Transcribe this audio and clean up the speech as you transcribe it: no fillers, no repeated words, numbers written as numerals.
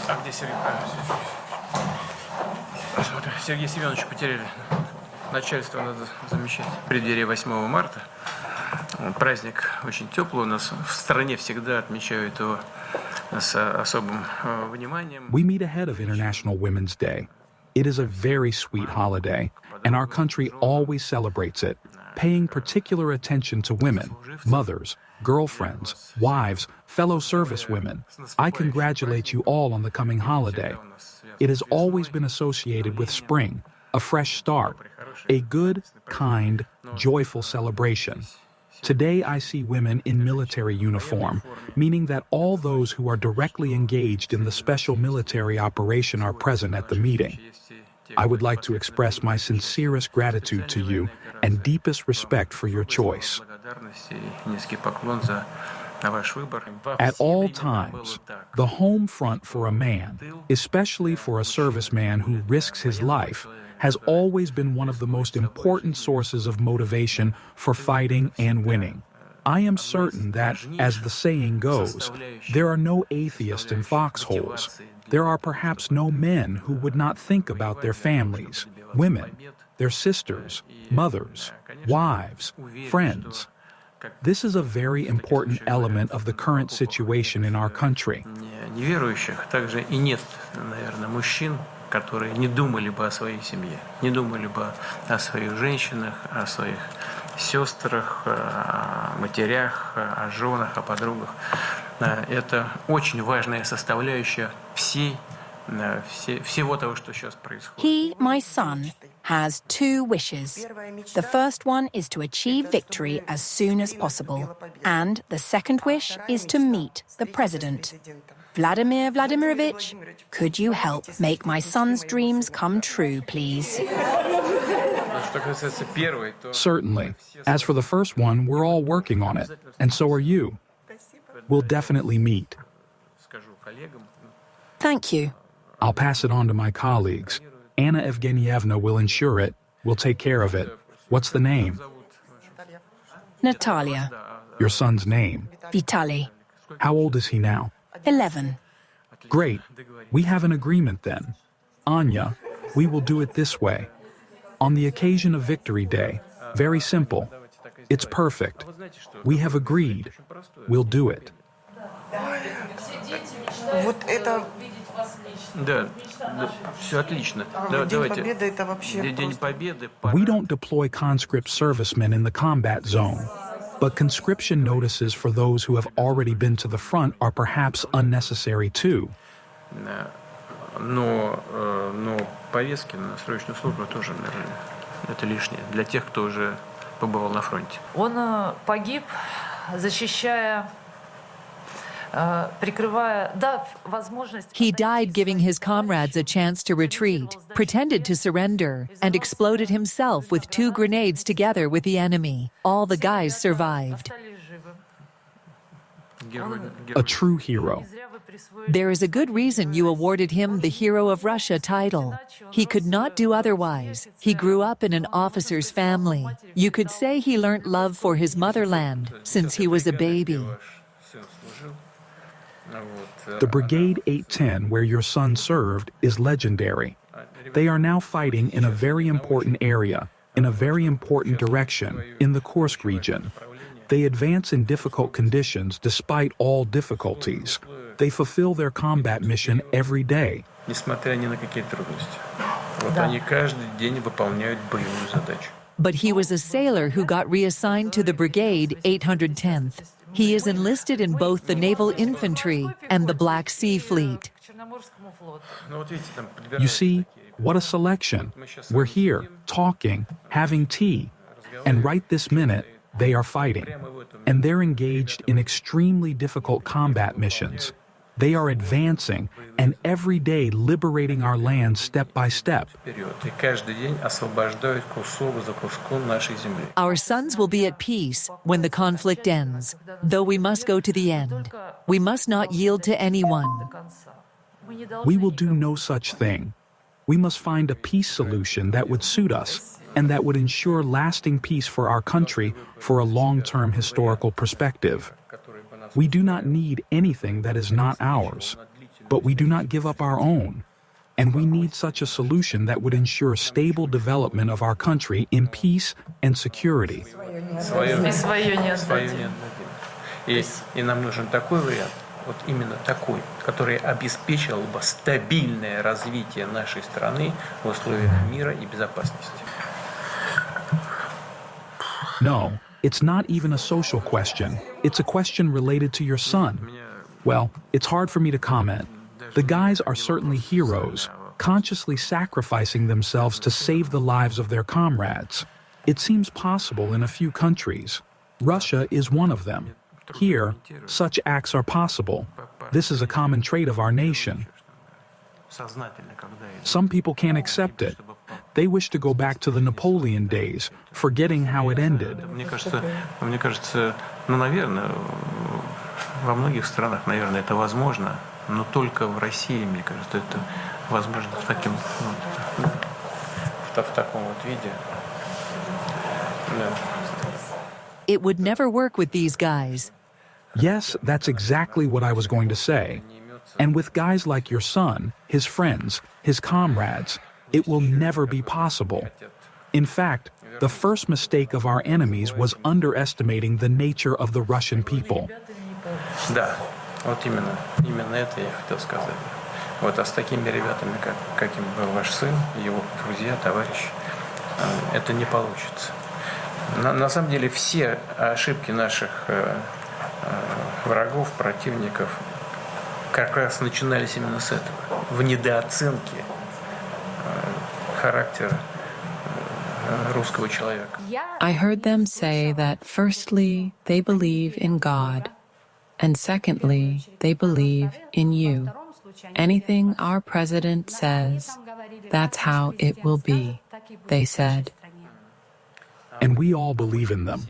А где Сергей? Посмотрим. Сергея Семеновича потеряли. Начальство надо замещать. В преддверии 8 марта. Праздник очень теплый у нас. В стране всегда отмечают его с особым вниманием. We meet ahead of International Women's Day. It is a very sweet holiday, and our country always celebrates it, paying particular attention to women, mothers, girlfriends, wives, fellow service women. I congratulate you all on the coming holiday. It has always been associated with spring, a fresh start, a good, kind, joyful celebration. Today I see women in military uniform, meaning that all those who are directly engaged in the special military operation are present at the meeting. I would like to express my sincerest gratitude to you and deepest respect for your choice. At all times, the home front for a man, especially for a serviceman who risks his life, has always been one of the most important sources of motivation for fighting and winning. I am certain that, as the saying goes, there are no atheists in foxholes. There are perhaps no men who would not think about their families, women, their sisters, mothers, wives, friends. This is a very important element of the current situation in our country. Которые не думали бы о своей семье, не думали бы о своих женщинах, о своих сестрах, о матерях, о женах, о подругах. Это очень важная составляющая всего того, что сейчас происходит. He, my son, has two wishes. The first one is to achieve victory as soon as possible, and the second wish is to meet the president. Vladimir Vladimirovich, could you help make my son's dreams come true, please? Certainly. As for the first one, we're all working on it, and so are you. We'll definitely meet. Thank you. I'll pass it on to my colleagues. Anna Evgenievna will ensure it. We'll take care of it. What's the name? Natalia. Your son's name? Vitaly. How old is he now? 11. Great. We have an agreement then. Anya, we will do it this way. On the occasion of Victory Day, very simple. It's perfect. We have agreed. We'll do it. We don't deploy conscript servicemen in the combat zone, but conscription notices for those who have already been to the front are perhaps unnecessary too. Но повестки на срочную службу тоже, наверное, это лишнее для тех, кто уже побывал на фронте. Он погиб, защищая, прикрывая, дав возможность. He died giving his comrades a chance to retreat, pretended to surrender, and exploded himself with 2 grenades together with the enemy. All the guys survived. A true hero. There is a good reason you awarded him the Hero of Russia title. He could not do otherwise. He grew up in an officer's family. You could say he learnt love for his motherland since he was a baby. The Brigade 810, where your son served, is legendary. They are now fighting in a very important area, in a very important direction, in the Kursk region. They advance in difficult conditions despite all difficulties. They fulfill their combat mission every day. But he was a sailor who got reassigned to the Brigade 810th. He is enlisted in both the Naval Infantry and the Black Sea Fleet. You see, what a selection. We're here, talking, having tea, and right this minute, they are fighting. And they're engaged in extremely difficult combat missions. They are advancing and every day liberating our land step by step. Our sons will be at peace when the conflict ends, though we must go to the end. We must not yield to anyone. We will do no such thing. We must find a peace solution that would suit us and that would ensure lasting peace for our country for a long-term historical perspective. We do not need anything that is not ours. but we do not give up our own. And we need such a solution that would ensure stable development of our country in peace and security. Свое И свое не свое отдадим. не отдадим. И нам нужен такой вариант, вот именно такой, который обеспечил бы стабильное развитие нашей страны в условиях мира и безопасности. No, it's not even a social question. It's a question related to your son. Well, it's hard for me to comment. The guys are certainly heroes, consciously sacrificing themselves to save the lives of their comrades. It seems possible in a few countries. Russia is one of them. Here, such acts are possible. This is a common trait of our nation. Some people can't accept it. They wish to go back to the Napoleon days, forgetting how it ended. Мне кажется, ну, наверное, во многих странах, наверное, это возможно, но только в России, мне кажется, это возможно в таком вот виде. Да. It would never work with these guys. Yes, that's exactly what I was going to say. And with guys like your son, his friends, his comrades, it will never be possible. In fact, the first mistake of our enemies was underestimating the nature of the Russian people. Да, вот именно это я хотел сказать. Вот, а с такими ребятами, каким был ваш сын, его друзья, товарищи, это не получится. На самом деле все ошибки наших врагов, противников как раз начинались именно с этого, в недооценке характера русского человека. I heard them say that firstly, they believe in God, and secondly, they believe in you. Anything our president says, that's how it will be, they said. And we all believe in them.